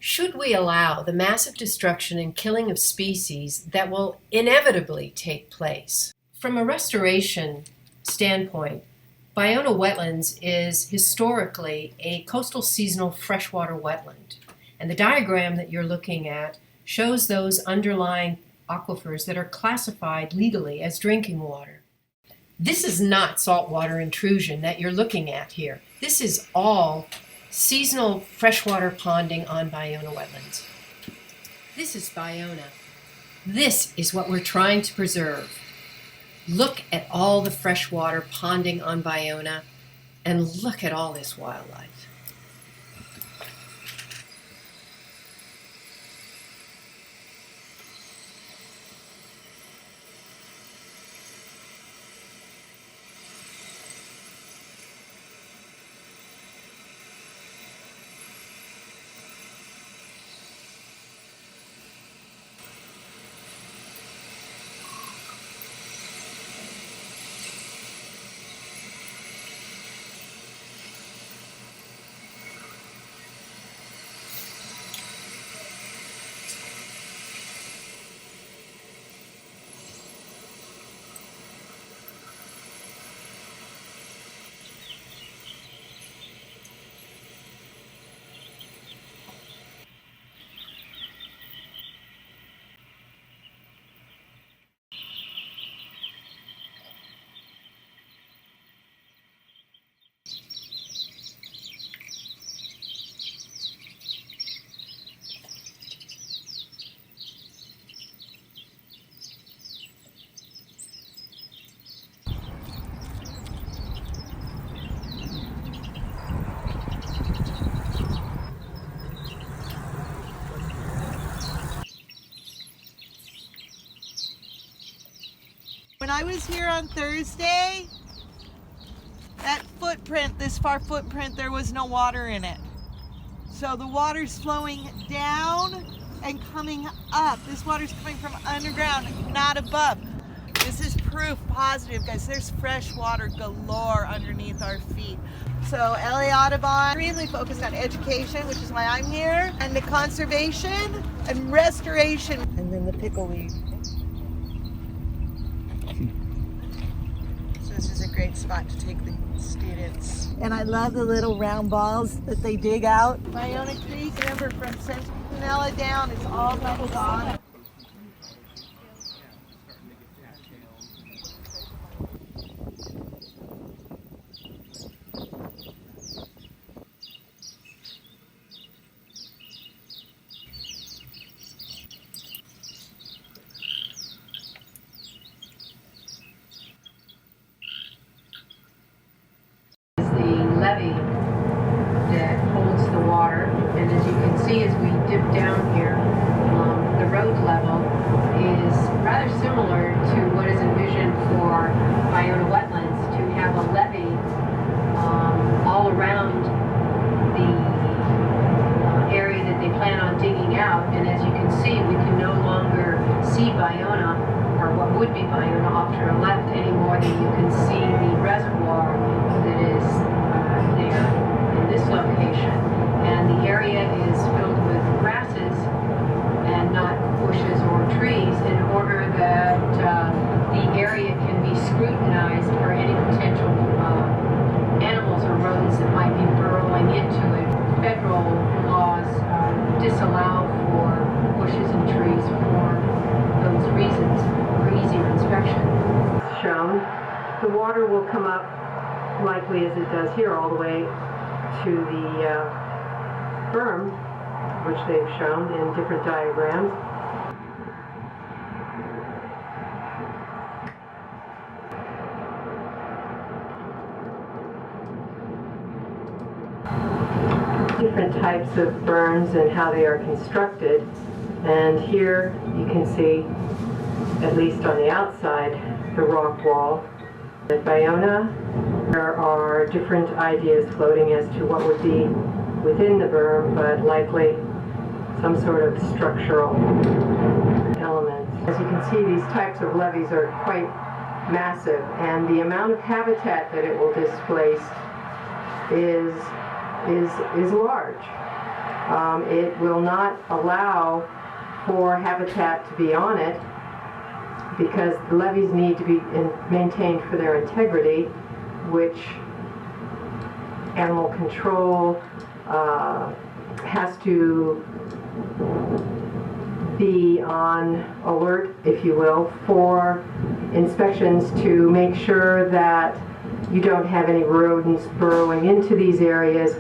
Should we allow the massive destruction and killing of species that will inevitably take place? From a restoration standpoint, Ballona Wetlands is historically a coastal seasonal freshwater wetland. And the diagram that you're looking at shows those underlying aquifers that are classified legally as drinking water. This is not saltwater intrusion that you're looking at here. This is all seasonal freshwater ponding on Ballona Wetlands. This is Ballona. This is what we're trying to preserve. Look at all the freshwater ponding on Ballona, and look at all this wildlife. When I was here on Thursday, that footprint, this far footprint, there was no water in it. So the water's flowing down and coming up. This water's coming from underground, not above. This is proof positive, guys. There's fresh water galore underneath our feet. So LA Audubon, extremely focused on education, which is why I'm here, and the conservation and restoration. And then the pickleweed. This is a great spot to take the students. And I love the little round balls that they dig out. Ballona Creek, remember from Centinela down, it's all doubled on. Levee that holds the water, and as you can see as we dip down here, the road level is rather similar to what is envisioned for Ballona Wetlands, to have a levee all around the area that they plan on digging out. And as you can see, we can no longer see Ballona, or what would be Ballona, off to the left any more than you can see the reservoir that is there in this location. And the area is filled with grasses and not bushes or trees, in order that the area can be scrutinized for any potential animals or rodents that might be burrowing into it. Federal laws disallow for bushes and trees for those reasons, for easier inspection. Shown, the water will come up likely as it does here all the way to the berm, which they've shown in different diagrams. Different types of berms and how they are constructed, and here you can see, at least on the outside, the rock wall. At Ballona, there are different ideas floating as to what would be within the berm, but likely some sort of structural element. As you can see, these types of levees are quite massive, and the amount of habitat that it will displace is large. It will not allow for habitat to be on it because the levees need to be maintained for their integrity, which animal control has to be on alert, if you will, for inspections to make sure that you don't have any rodents burrowing into these areas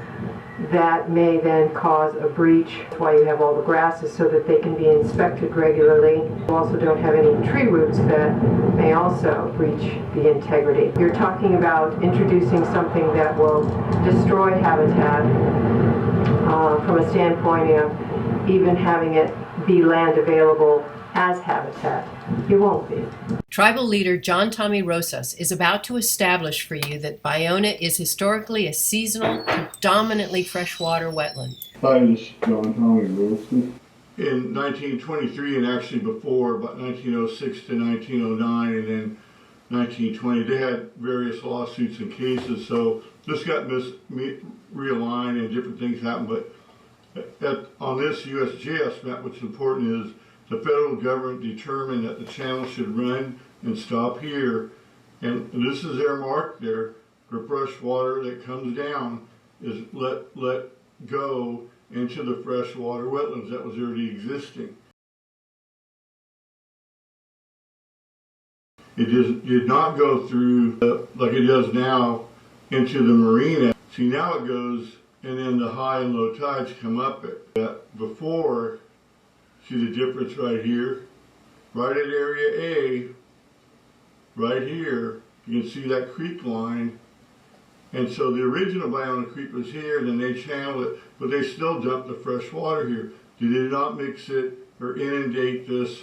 that may then cause a breach. That's why you have all the grasses, so that they can be inspected regularly. You also don't have any tree roots that may also breach the integrity. You're talking about introducing something that will destroy habitat from a standpoint of even having it be land available as habitat. It won't be. Tribal leader John Tommy Rosas is about to establish for you that Ballona is historically a seasonal, predominantly freshwater wetland. Hi, this is John Tommy Rosas. In 1923, and actually before, about 1906 to 1909, and then 1920, they had various lawsuits and cases, so this got realigned and different things happened, but on this USGS map, what's important is the federal government determined that the channel should run and stop here, and this is their mark there for fresh water that comes down is let go into the freshwater wetlands that was already existing. It did not go through like it does now into the marina. See, now it goes, and then the high and low tides come up it. Before, see the difference right here? Right at area A, right here, you can see that creek line. And so the original Ballona Creek was here, and then they channeled it, but they still dumped the fresh water here. They did not mix it or inundate this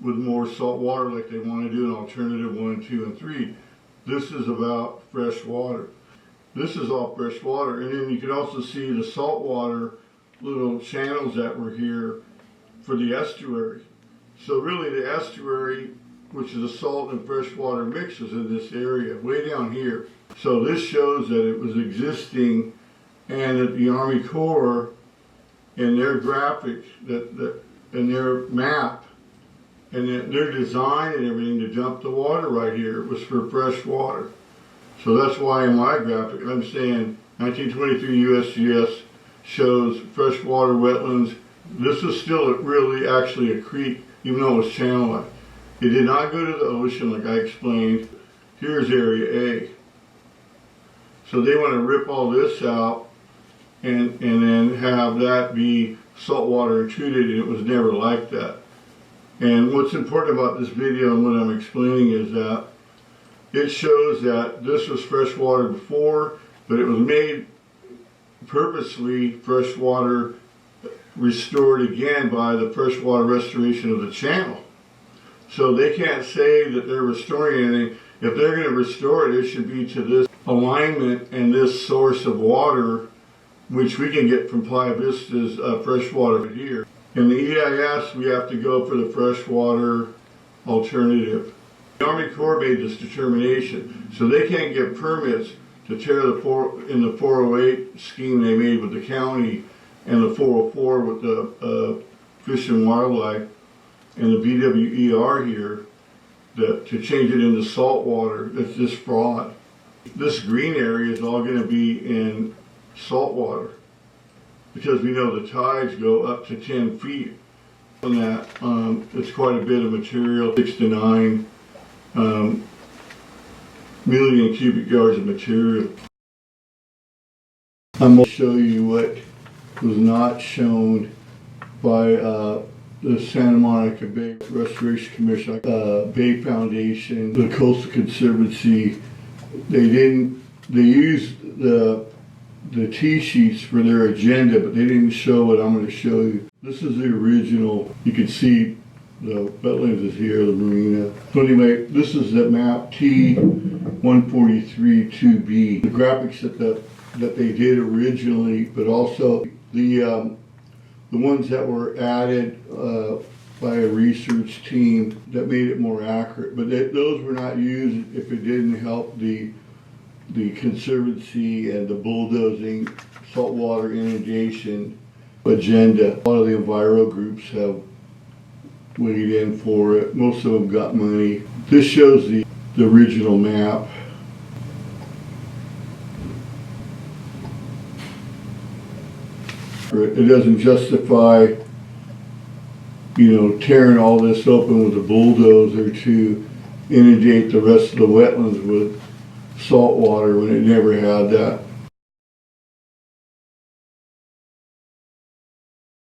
with more salt water like they want to do in alternative 1, 2, and 3. This is about fresh water. This is all fresh water, and then you can also see the saltwater little channels that were here for the estuary. So really the estuary, which is a salt and freshwater mix, is in this area, way down here. So this shows that it was existing, and that the Army Corps, in their graphic, in their map, and their design and everything to dump the water right here, it was for fresh water. So that's why in my graphic I'm saying 1923 USGS shows freshwater wetlands. This is still really actually a creek, even though it was channelized. It did not go to the ocean like I explained. Here's area A. So they want to rip all this out and then have that be saltwater treated, and it was never like that. And what's important about this video and what I'm explaining is that it shows that this was freshwater before, but it was made purposely freshwater restored again by the freshwater restoration of the channel. So they can't say that they're restoring anything. If they're going to restore it, it should be to this alignment and this source of water, which we can get from Playa Vista's freshwater here. In the EIS, we have to go for the freshwater alternative. The Army Corps made this determination, so they can't get permits to tear in the 408 scheme they made with the county and the 404 with the Fish and Wildlife and the BWER here to change it into salt water. It's just fraud. This green area is all going to be in salt water because we know the tides go up to 10 feet. On that, it's quite a bit of material, 6 to 9 million cubic yards of material. I'm going to show you what was not shown by the Santa Monica Bay Restoration Commission, Bay Foundation, the Coastal Conservancy. They used the T-sheets for their agenda, but they didn't show what I'm going to show you. This is the original. You can see the wetlands is here, the marina. So anyway, this is the map T143-2B. The graphics that they did originally, but also the ones that were added by a research team that made it more accurate. But those were not used if it didn't help the Conservancy and the bulldozing, saltwater inundation, agenda. A lot of the enviro groups have weighed in for it. Most of them got money. This shows the original map. It doesn't justify, tearing all this open with a bulldozer to inundate the rest of the wetlands with salt water when it never had that